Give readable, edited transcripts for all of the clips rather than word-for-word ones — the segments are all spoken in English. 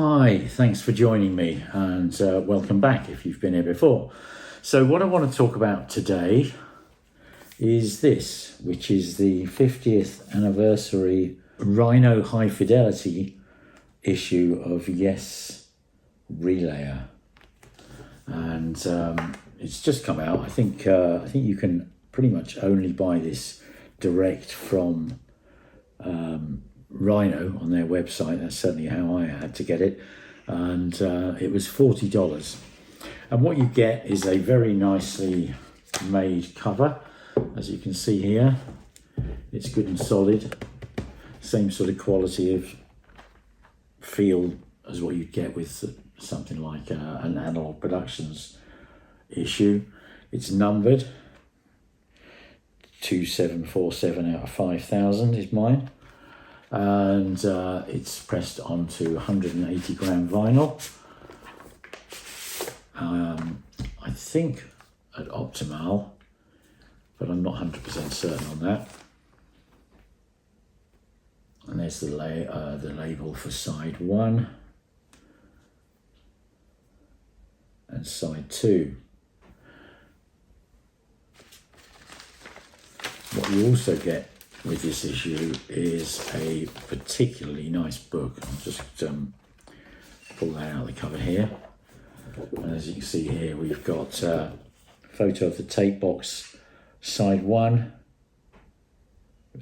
Hi, thanks for joining me and welcome back if you've been here before. So what I want to talk about today is this, which is the 50th anniversary Rhino High Fidelity issue of Yes Relayer. And it's just come out. I think you can pretty much only buy this direct from Rhino on their website. That's certainly how I had to get it, and it was $40. And what you get is a very nicely made cover, as you can see here. It's good and solid, same sort of quality of feel as what you'd get with something like an Analogue Productions issue. It's numbered 2747 out of 5000 is mine. And it's pressed onto 180 gram vinyl. I think at Optimal, but I'm not 100% certain on that. And there's the label for side 1 and side 2. What you also get with this issue is a particularly nice book. I'll just pull that out of the cover here. And as you can see here, we've got a photo of the tape box side 1.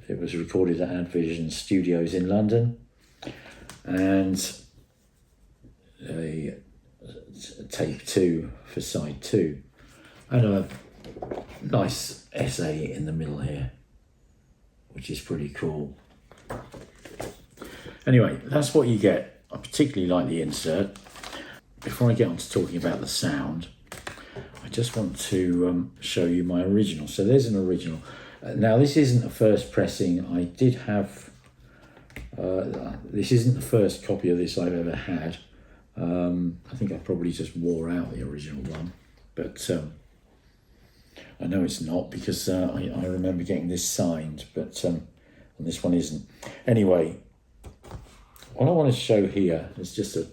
It was recorded at Advision Studios in London. And a tape 2 for side 2. And a nice essay in the middle here, which is pretty cool. Anyway, that's what you get. I particularly like the insert. Before I get on to talking about the sound, I just want to show you my original. So there's an original. Now this isn't a first pressing. I did have, this isn't the first copy of this I've ever had. I think I probably just wore out the original one, but I know it's not, because I remember getting this signed, but and this one isn't. Anyway, what I want to show here is just a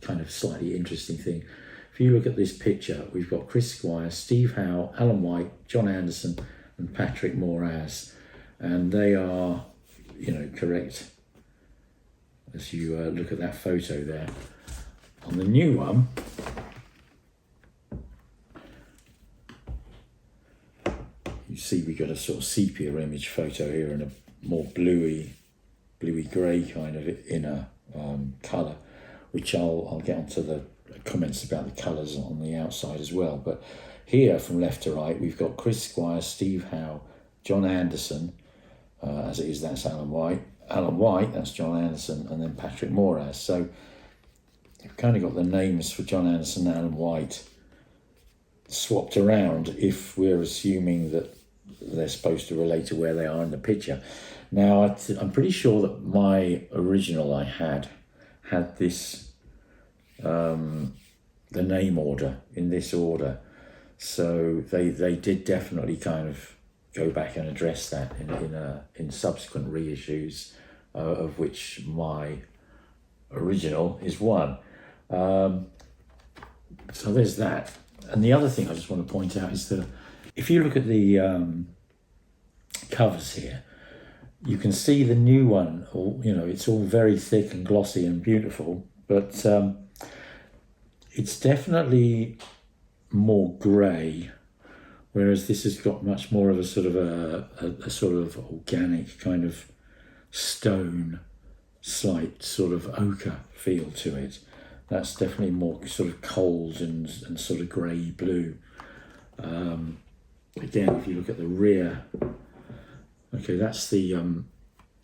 kind of slightly interesting thing. If you look at this picture, we've got Chris Squire, Steve Howe, Alan White, John Anderson, and Patrick Moraz, and they are, correct as you look at that photo there. On the new one, you see we got a sort of sepia image photo here and a more bluey grey kind of inner colour, which I'll get onto the comments about the colours on the outside as well. But here, from left to right, we've got Chris Squire, Steve Howe, John Anderson, as it is, that's Alan White, that's John Anderson, and then Patrick Moraz. So you've kind of got the names for John Anderson and Alan White swapped around, if we're assuming that they're supposed to relate to where they are in the picture. Now, I'm pretty sure that my original I had this, the name order in this order. So they did definitely kind of go back and address that in subsequent reissues, of which my original is one. So there's that. And the other thing I just want to point out is that if you look at the covers here, you can see the new one, it's all very thick and glossy and beautiful, but it's definitely more grey, whereas this has got much more of a sort of a sort of organic kind of stone, slight sort of ochre feel to it. That's definitely more sort of cold and sort of grey blue. Again, if you look at the rear, okay, that's the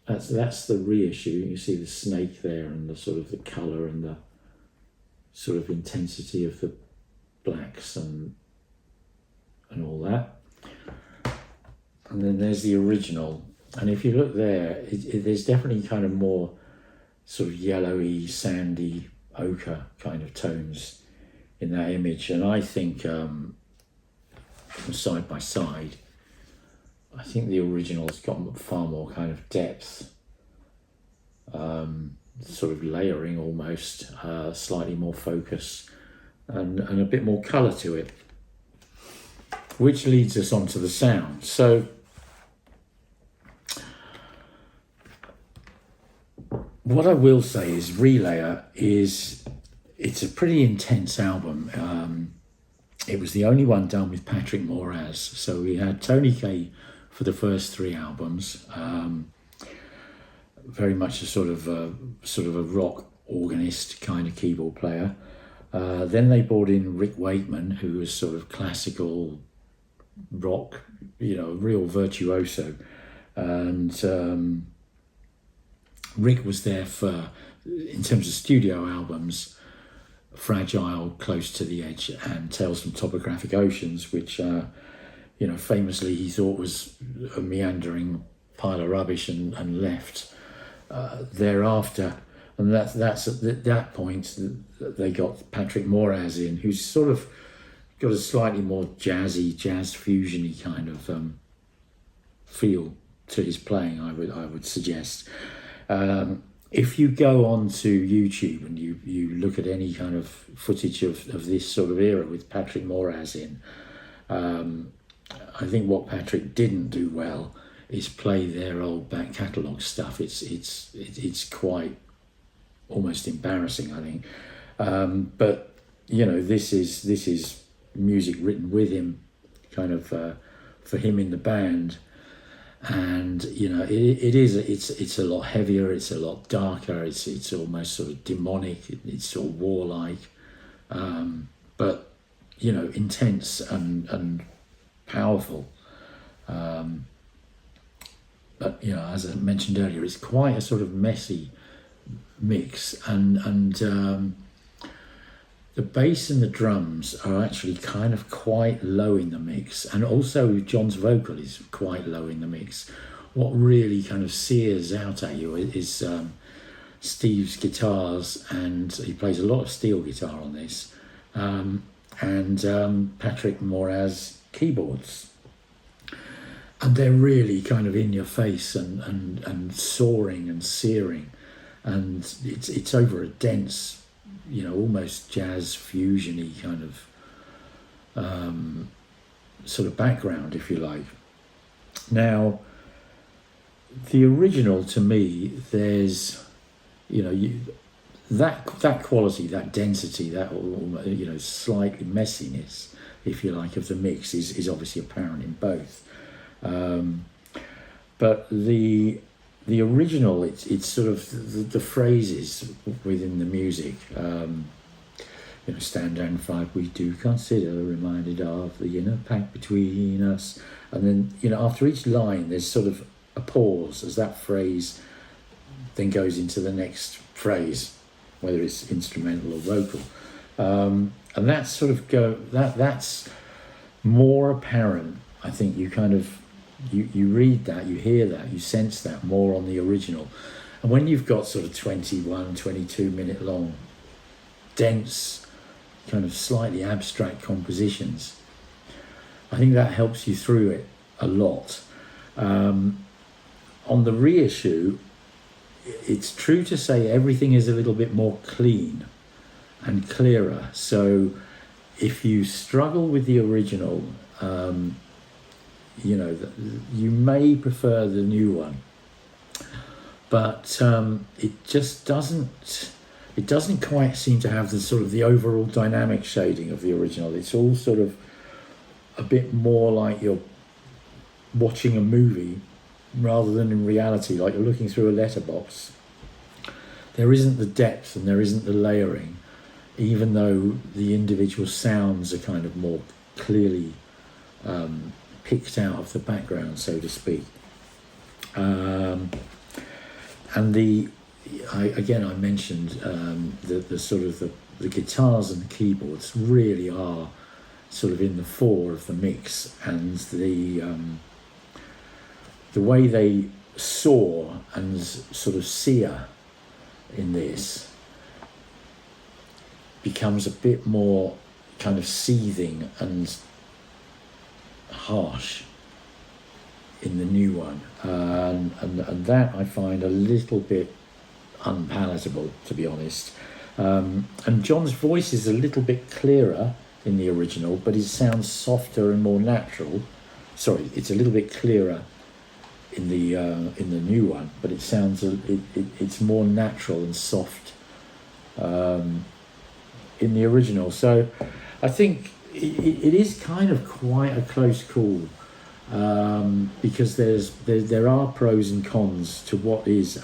reissue. You see the snake there, and the sort of the colour and the sort of intensity of the blacks and all that. And then there's the original. And if you look there, there's definitely kind of more sort of yellowy, sandy, ochre kind of tones in that image. And I think side by side, I think the original's got far more kind of depth sort of layering almost, slightly more focus and a bit more colour to it, which leads us on to the sound. So what I will say is Relayer it's a pretty intense album. It was the only one done with Patrick Moraz. So we had Tony Kaye for the first 3 albums, very much a sort of a rock organist kind of keyboard player. Then they brought in Rick Wakeman, who was sort of classical rock, real virtuoso. And Rick was there for, in terms of studio albums, Fragile, Close to the Edge, and Tales from Topographic Oceans, which, famously he thought was a meandering pile of rubbish and left thereafter. And that's at that point that they got Patrick Moraz in, who's sort of got a slightly more jazz fusiony kind of feel to his playing, I would suggest. If you go on to YouTube and you look at any kind of footage of this sort of era with Patrick Moraz in, I think what Patrick didn't do well is play their old back catalogue stuff. It's quite almost embarrassing, I think. But this is music written with him, kind of for him in the band. And it's a lot heavier, it's a lot darker, it's almost sort of demonic, it's sort of warlike, but intense and powerful. But as I mentioned earlier, it's quite a sort of messy mix, and the bass and the drums are actually kind of quite low in the mix, and also John's vocal is quite low in the mix. What really kind of sears out at you is Steve's guitars, and he plays a lot of steel guitar on this, and Patrick Moraz keyboards. And they're really kind of in your face and soaring and searing, and it's over a dense, almost jazz fusion-y kind of sort of background, if you like. Now, the original, to me, there's, that quality, that density, that slightly messiness, if you like, of the mix is obviously apparent in both. But the original, it's sort of the phrases within the music. Stand down and fight, we do consider, reminded of the inner pact between us. And then, after each line, there's sort of a pause as that phrase then goes into the next phrase, whether it's instrumental or vocal. And that's sort of that's more apparent. I think you kind of, you read that, you hear that, you sense that more on the original. And when you've got sort of 21, 22 minute long, dense, kind of slightly abstract compositions, I think that helps you through it a lot. On the reissue, it's true to say everything is a little bit more clean and clearer. So if you struggle with the original, you may prefer the new one, but it just doesn't quite seem to have the sort of the overall dynamic shading of the original. It's all sort of a bit more like you're watching a movie rather than in reality, like you're looking through a letterbox. There isn't the depth and there isn't the layering, even though the individual sounds are kind of more clearly picked out of the background, so to speak. And I mentioned the sort of the guitars and the keyboards really are sort of in the fore of the mix, and the way they soar and sort of sear in this becomes a bit more kind of seething and harsh in the new one, and that I find a little bit unpalatable, to be honest. And John's voice is a little bit clearer in the original, but it sounds softer and more natural. Sorry, it's a little bit clearer in the new one, but it sounds it's more natural and soft in the original. So I think it is kind of quite a close call, because there are pros and cons to what is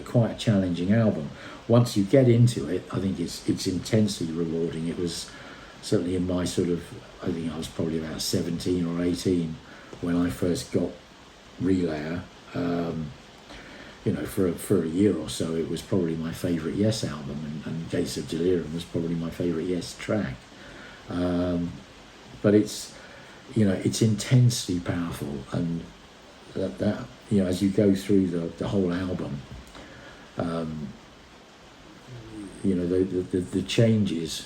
quite a challenging album. Once you get into it, I think it's intensely rewarding. It was certainly in my I think I was probably about 17 or 18 when I first got Relayer. For a year or so, it was probably my favourite Yes album, and Gates of Delirium was probably my favourite Yes track. But it's intensely powerful, and that as you go through the whole album, the changes,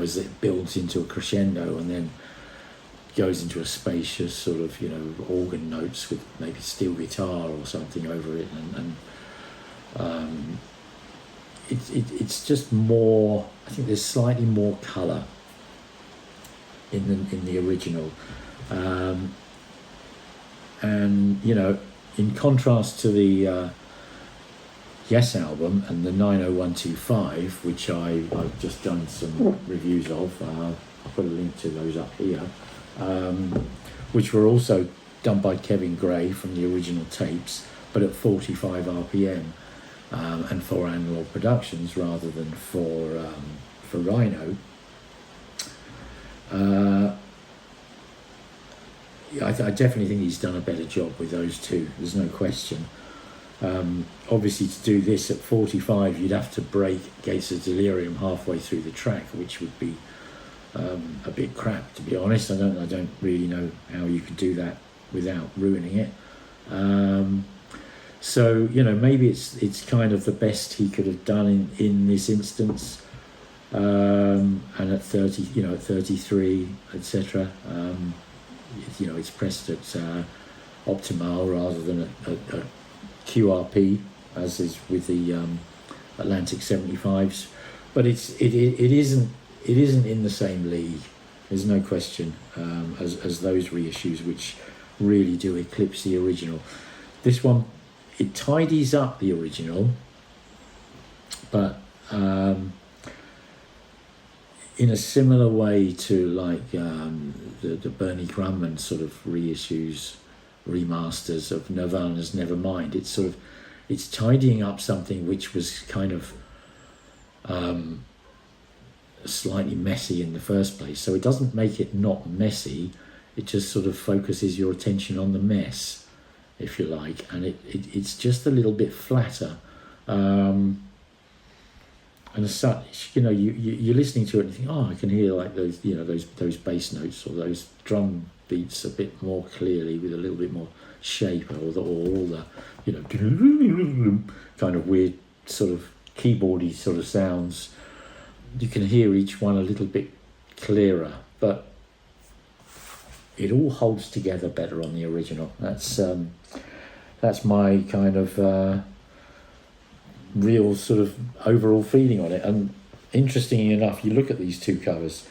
as it builds into a crescendo and then goes into a spacious sort of organ notes with maybe steel guitar or something over it, and it's just more. I think there's slightly more colour in the original, and in contrast to the Yes album and the 90125, which I've just done some reviews of. I'll put a link to those up here, which were also done by Kevin Gray from the original tapes, but at 45 RPM, and for Analogue Productions rather than for Rhino. I definitely think he's done a better job with those two. There's no question. Obviously, to do this at 45, you'd have to break Gates of Delirium halfway through the track, which would be a bit crap, to be honest. I don't really know how you could do that without ruining it. So maybe it's kind of the best he could have done in this instance. And at 30, at 33, etc. It's pressed at optimal rather than at QRP, as is with the Atlantic 75s, but it isn't in the same league. There's no question, as those reissues, which really do eclipse the original. This one, it tidies up the original, but in a similar way to like the Bernie Grumman sort of reissues, remasters of Nirvana's Nevermind. It's tidying up something which was kind of slightly messy in the first place. So it doesn't make it not messy, it just sort of focuses your attention on the mess, if you like, and it's just a little bit flatter. And as such, you're listening to it and you think, I can hear like those, those bass notes or those drum beats a bit more clearly with a little bit more shape, or all the kind of weird sort of keyboardy sort of sounds. You can hear each one a little bit clearer, but it all holds together better on the original. That's my kind of real sort of overall feeling on it. And interestingly enough, you look at these two covers,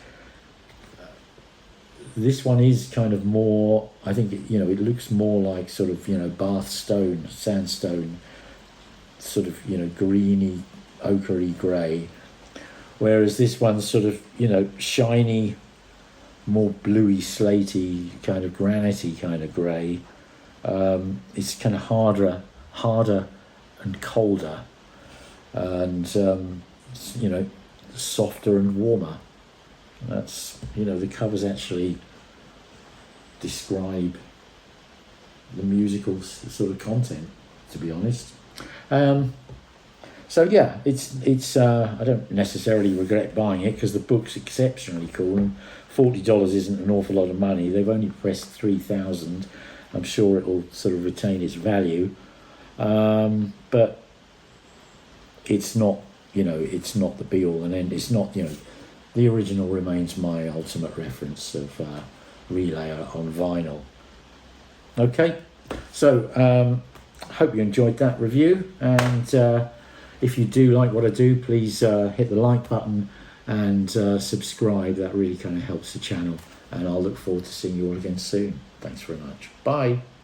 this one is kind of more, I think it looks more like sort of Bath stone, sandstone, sort of greeny ochre-y grey, whereas this one's sort of shiny, more bluey slaty, kind of granity kind of grey. It's kind of harder and colder, and softer and warmer. That's the covers actually describe the musical sort of content, to be honest. So yeah, it's I don't necessarily regret buying it because the book's exceptionally cool, and $40 isn't an awful lot of money. They've only pressed 3,000. I'm sure it'll sort of retain its value, but it's not it's not the be all and end. It's not the original remains my ultimate reference of Relayer on vinyl. Okay, so I hope you enjoyed that review, and if you do like what I do, please hit the like button and subscribe. That really kind of helps the channel, and I'll look forward to seeing you all again soon. Thanks very much. Bye.